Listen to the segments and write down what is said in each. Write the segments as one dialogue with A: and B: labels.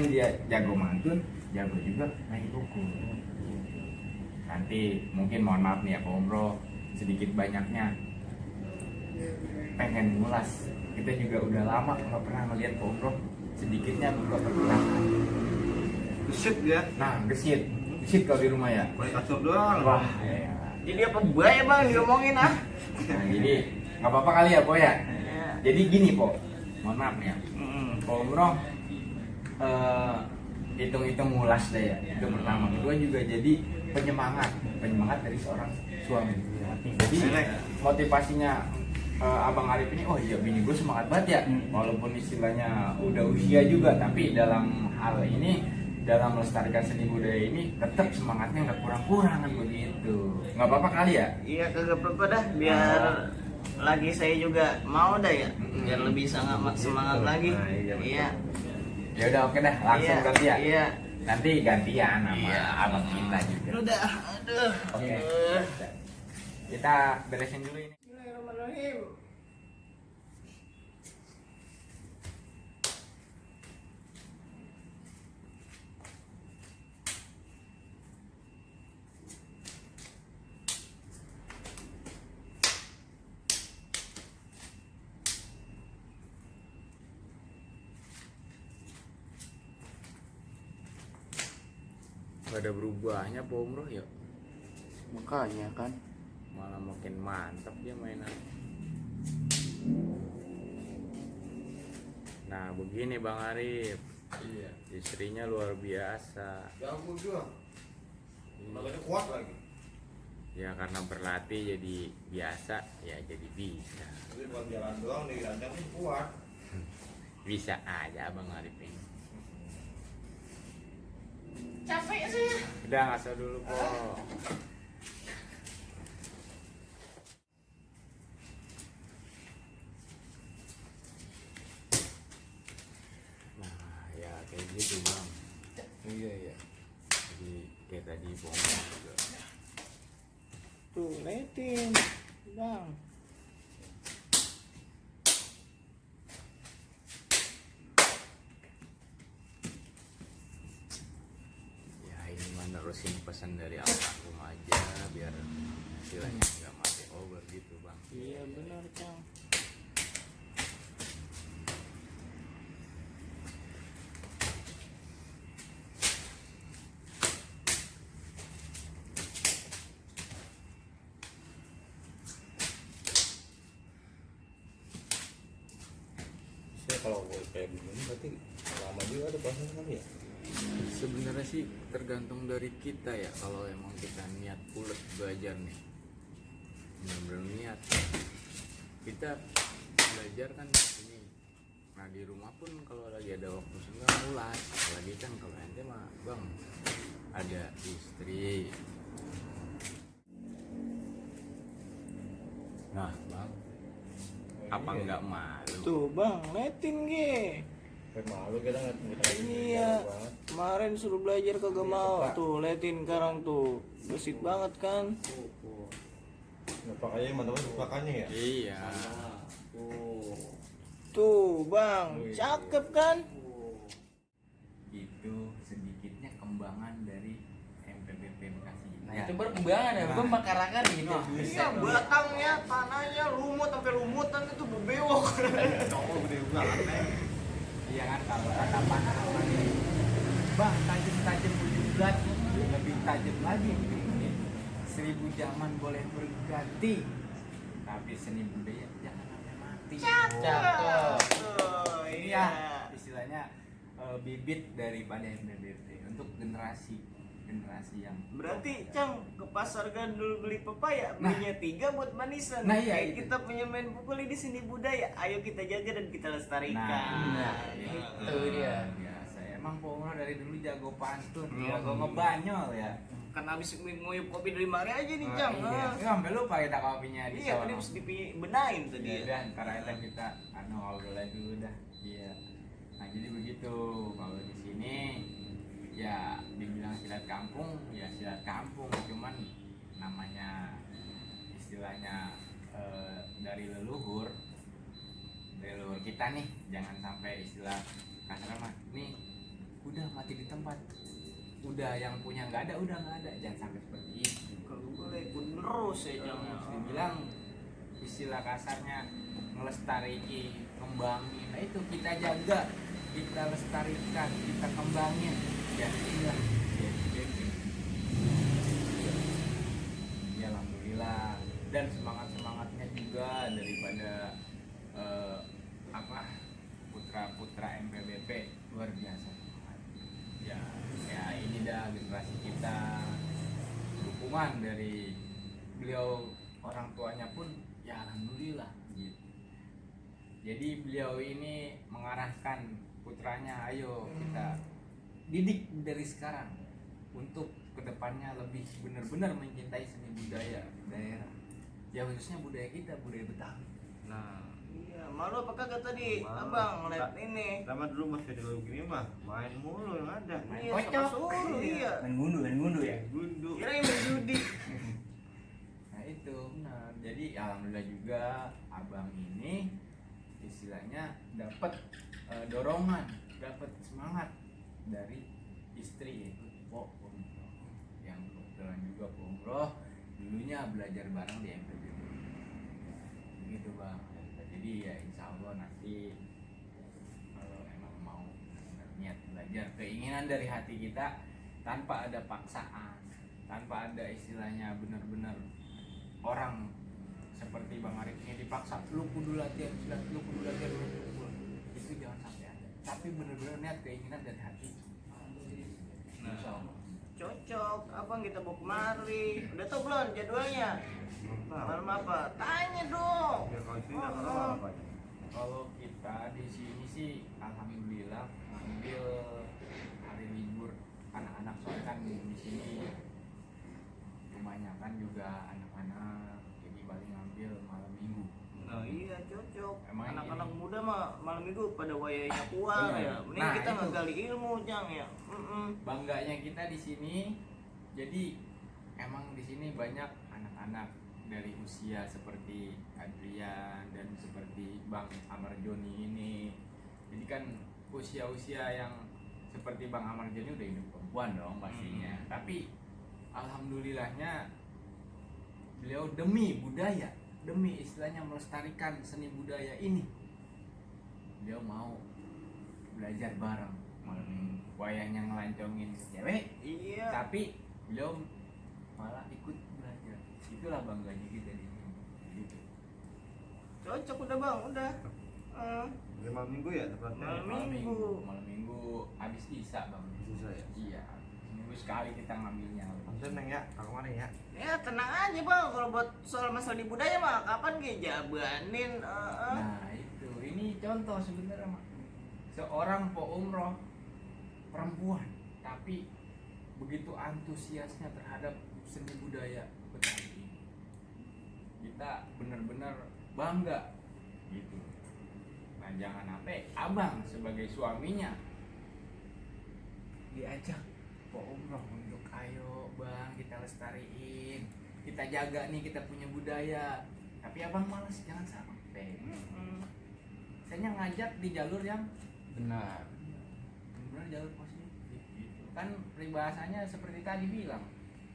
A: selain dia jago mantun, jago juga main buku. Nanti mungkin mohon maaf nih ya Pak Umro, sedikit banyaknya pengen ngulas. Kita juga udah lama nggak pernah ngeliat Pak Umro sedikitnya buka pergerakan.
B: Gesit ya.
A: Nah, gesit kalau di rumah ya.
B: Boleh kasut doang.
A: Wah, ya.
B: Jadi apa baik bang diomongin ah?
A: Nah, jadi nggak apa-apa kali ya Po ya.
B: Iya.
A: Jadi gini Po, mohon maaf nih ya. Pak Umro hitung-hitung ngulas deh ya. Itu pertama. Kedua juga jadi penyemangat dari seorang suami. Jadi motivasinya Abang Arif ini, oh iya bini gue semangat banget ya, walaupun istilahnya udah usia juga, tapi dalam hal ini, dalam melestarikan seni budaya ini tetap semangatnya nggak kurang-kurang kan begitu. Nggak apa-apa kali ya?
B: Iya kagak apa-apa dah, biar lagi saya juga mau dah ya, biar lebih semangat lagi.
A: Nah, iya, betul.
B: Iya.
A: Ya udah oke dah, langsung
B: Iya,
A: berarti ya.
B: Iya.
A: Nanti gantian sama
B: Iya.
A: abang kita juga.
B: Udah, aduh.
A: Oke. Kita beresin dulu ini.
B: Bismillahirrahmanirrahim.
A: Gak ada berubahnya Pak Umroh ya.
B: Makanya kan.
A: Malah makin mantap dia mainan. Nah begini Bang Arif.
C: Iya.
A: Istrinya luar biasa.
C: Ya ampun juga. Makanya kuat lagi.
A: Ya karena berlatih jadi biasa, ya jadi bisa.
C: Jadi buat jalan doang di ranjang sih kuat.
A: Bisa aja Bang Arif ini.
B: Capek sih.
A: Udah ngasih dulu kok. Nah ya kayak gitu Bang.
C: Iya iya.
A: Jadi kayak tadi bongkar juga.
B: Tuh, liatin. Bang.
A: Ya ini mah nerusin pesan dari almarhum aja biar hasilnya nggak mati over gitu Bang.
B: Iya benar, Cang.
C: Saya kalau kayak begini berarti lama juga ada proses kali ya.
A: Sebenarnya sih tergantung dari kita ya, kalau emang kita niat ulet belajar nih, benar-benar niat kita belajar kan ini. Nah di rumah pun kalau lagi ada waktu senggang ngulas, apalagi kan kalau ente mah Bang ada istri. Nah Bang, apa
C: Iya.
A: nggak malu?
B: Tuh, Bang, liatin ge.
C: Kayak malu kita nggak
B: Iya. Kemarin suruh belajar kagak mau. Tuh, liatin sekarang tuh. Gesit banget kan?
C: Nampak aja teman-teman sukakannya ya.
A: Iya.
B: Tuh, Bang, cakep kan?
A: Itu sedikitnya kembangan dari MPBP Bekasi.
D: Nah, itu perkembangan ya, bukan makarakan gitu.
B: Iya, batangnya, tanahnya lumut sampai lumutan itu bebewok.
C: Cowok gede banget.
A: Iya kan kalau kata apa nih, Bang tajam ujung batu lebih tajam lagi. 1000 zaman boleh berganti, tapi seni budaya jangan sampai mati.
D: Cakep.
B: Oh,
A: Iya, istilahnya bibit daripada MPBP untuk generasi yang
B: Berarti Cang ke pasar Gandul beli pepaya, belinya 3 buat manisan.
A: Nah, iya,
B: Kayak
A: itu.
B: kita punya main pukul di sini budaya. Ayo kita jaga dan kita lestarikan.
D: Nah,
A: itu
D: dia.
A: biasa. Emang Pomro dari dulu jago pantun,
B: Hmm.
A: jago ngebanyol ya.
B: Kan habis nguyup kopi dari mari aja nih,
A: Oh,
B: Cang.
A: iya.
B: Ah.
A: Ini sampai lupa kita kopinya di
B: Iya, tadi
A: sono.
B: harus dibenain tadi.
A: Iya, dan ntar aja kita ngobrol dulu dah. Iya. Nah jadi begitu. Kalau di sini ya dibilang silat kampung, ya silat kampung. Cuman namanya istilahnya dari leluhur kita nih, jangan sampai istilah kasar mah nih udah mati di tempat, udah yang punya nggak ada, udah nggak ada, jangan sampai seperti itu.
B: Kalau boleh ikut terus ya jangan.
A: Dibilang istilah kasarnya ngelestariin, kembangin, nah itu kita jaga, kita lestarikan, kita kembangin, ya inilah JSBG. Ya alhamdulillah, dan semangatnya juga daripada putra MPBP luar biasa. Ya ini dah generasi kita, dukungan dari beliau, orang tuanya pun ya alhamdulillah gitu. Jadi beliau ini mengarahkan putranya, ayo kita didik dari sekarang untuk kedepannya lebih benar-benar mencintai seni budaya daerah, ya khususnya budaya kita, budaya Betawi.
C: Nah,
B: Iya, malu apa kagak tadi abang ngeliat ini?
C: sama dulu masih dulu gini mah main mulu yang ada.
A: Main
B: Iya,
A: kocok.
B: sama suruh, iya.
D: Main gundu ya.
C: Gundu.
B: Kira ini judi.
A: Nah itu benar. Jadi alhamdulillah juga abang ini istilahnya dapat dorongan, dapat semangat dari istri, yaitu Po Umroh, yang kebetulan juga Po Umroh dulunya belajar bareng di MPBB. Begitu bang. Jadi ya insya Allah nanti kalau emang mau niat belajar, keinginan dari hati kita tanpa ada paksaan, tanpa ada istilahnya benar-benar orang seperti Bang Arif ini dipaksa, lu kudu latihan silat, lu kudu latihan pukul, itu jangan sampai ada. Tapi benar-benar niat keinginan dari hati. Insya Allah.
B: Cocok, abang kita bawa kemari. Udah tau belum jadwalnya? Malam apa? Tanya dong.
C: Ya kalau sini apa?
A: Kalau kita di sini sih alhamdulillah ngambil hari libur anak-anak, soalnya kan di sini kebanyakan juga anak-anak, jadi paling ngambil malam minggu.
B: Nah iya cocok.
A: Emang
B: Anak-anak
A: ini-
B: muda mah malam minggu pada wayanya kuat
A: Bener.
B: ya. Mending
A: Nah,
B: kita
A: itu.
B: ngegali ilmu Jang ya.
A: Bangganya kita di sini, jadi emang di sini banyak anak-anak dari usia seperti Adrian dan seperti Bang Amar Joni ini. Jadi kan usia-usia yang seperti Bang Amar Joni udah hidup perempuan dong pastinya. Tapi alhamdulillahnya beliau demi budaya, demi istilahnya melestarikan seni budaya ini, beliau mau belajar bareng malam minggu, wayangnya ngelancongin cewek,
B: Iya.
A: tapi beliau malah ikut belajar. Itulah bangganya kita di sini gitu.
B: Cocok udah bang, udah.
C: Malam minggu ya tepatnya.
B: Malam minggu.
A: Malam minggu habis isa bang.
C: Susah ya.
A: Iya, seminggu sekali kita ngambilnya.
C: Langsung neng ya, aku mana ya?
B: Ya tenang aja bang, kalau buat soal masalah di budaya mah kapan kayak jabanin.
A: Nah itu, ini contoh sebenarnya Mak. Seorang Po Umroh perempuan, tapi begitu antusiasnya terhadap seni budaya Betawi ini. Kita benar-benar bangga gitu. Nah jangan sampai abang sebagai suaminya diajak Po Umroh untuk ayo bang kita lestariin, kita jaga nih kita punya budaya, tapi abang malas, jangan sampai. Saya ngajak di jalur yang
D: Benar.
A: benar, jalur positif gitu. Kan peribahasanya seperti tadi bilang,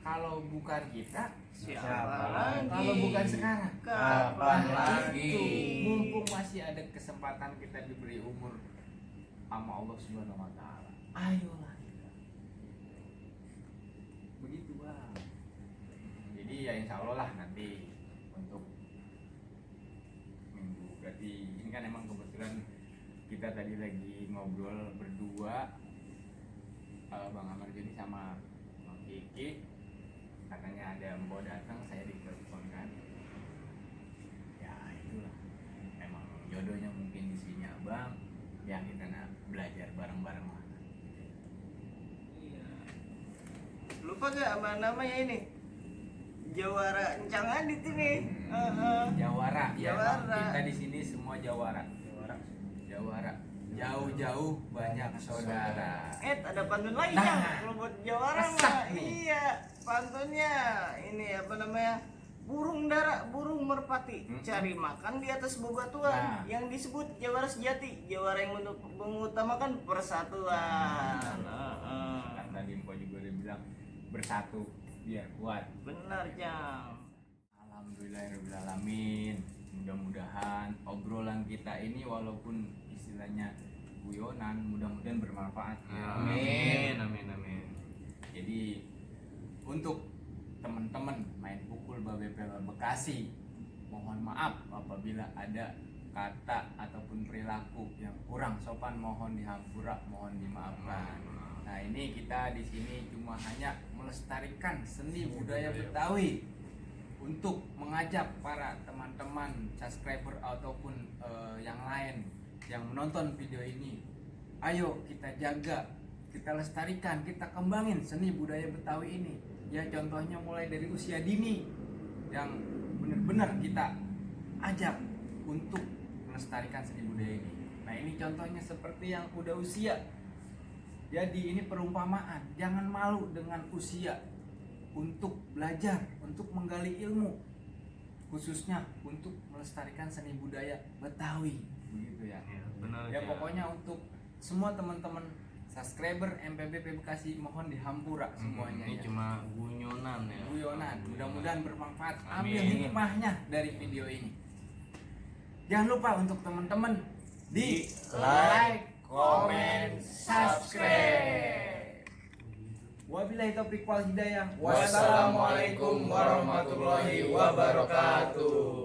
A: kalau bukan kita
B: Siapa lagi?
A: kalau bukan sekarang
B: Kapan
A: Nah,
B: lagi?
A: itu, mumpung masih ada kesempatan kita diberi umur sama Allah Subhanahu wa taala, ayolah kita. Begitu bang. Jadi ya insya Allah lah nanti untuk minggu, berarti ini kan emang kebetulan kita tadi lagi ngobrol berdua, Bang Amar Joni sama Bang Kiki, katanya ada Mbok datang, saya ditelepon kan. Ya itulah, emang jodohnya mungkin di sini abang, ya kita belajar bareng-bareng lah.
B: Lupa gak apa namanya ini? Jawara Encang Adit ini.
A: Jawara, ya
B: Jawara.
A: Bang. Kita di sini semua Jawara. Jawara. Jauh-jauh banyak saudara.
B: Ada pantun lagi
A: Nah.
B: Jang. Kalau buat Jawara
A: Masak
B: mah
A: nih.
B: iya pantunnya ini apa namanya? burung dara, burung merpati cari makan di atas bebatuan
A: Nah.
B: yang disebut jawara sejati, jawara yang mengutamakan persatuan.
A: Kan tadi Mpo juga udah bilang bersatu biar kuat.
B: Benar Jang.
A: Alhamdulillahirrahmanirrahim. Mudah-mudahan obrolan kita ini walaupun istilahnya guyonan, mudah-mudahan bermanfaat.
D: Amin, amin, amin.
A: Jadi untuk teman-teman main pukul BPL Bekasi, mohon maaf apabila ada kata ataupun perilaku yang kurang sopan, mohon dihampura, mohon dimaafkan. Nah, ini kita di sini cuma hanya melestarikan seni budaya Betawi untuk mengajak para teman-teman subscriber ataupun yang lain yang menonton video ini. Ayo kita jaga, kita lestarikan, kita kembangin seni budaya Betawi ini. Ya contohnya mulai dari usia dini yang benar-benar kita ajak untuk melestarikan seni budaya ini. Nah, ini contohnya seperti yang udah usia. Jadi ini perumpamaan, jangan malu dengan usia untuk belajar, untuk menggali ilmu, khususnya untuk melestarikan seni budaya Betawi, begitu ya.
D: Benar.
A: Ya pokoknya untuk semua teman-teman subscriber MPBP Bekasi mohon dihampura semuanya
D: Ini
A: ya.
D: cuma guyonan ya.
A: Guyonan, mudah-mudahan bermanfaat.
D: Amin.
A: Ambil hikmahnya dari video ini. Jangan lupa untuk teman-teman di like, comment, subscribe. Wabillahi taufiq wal hidayah.
C: Wassalamualaikum warahmatullahi wabarakatuh.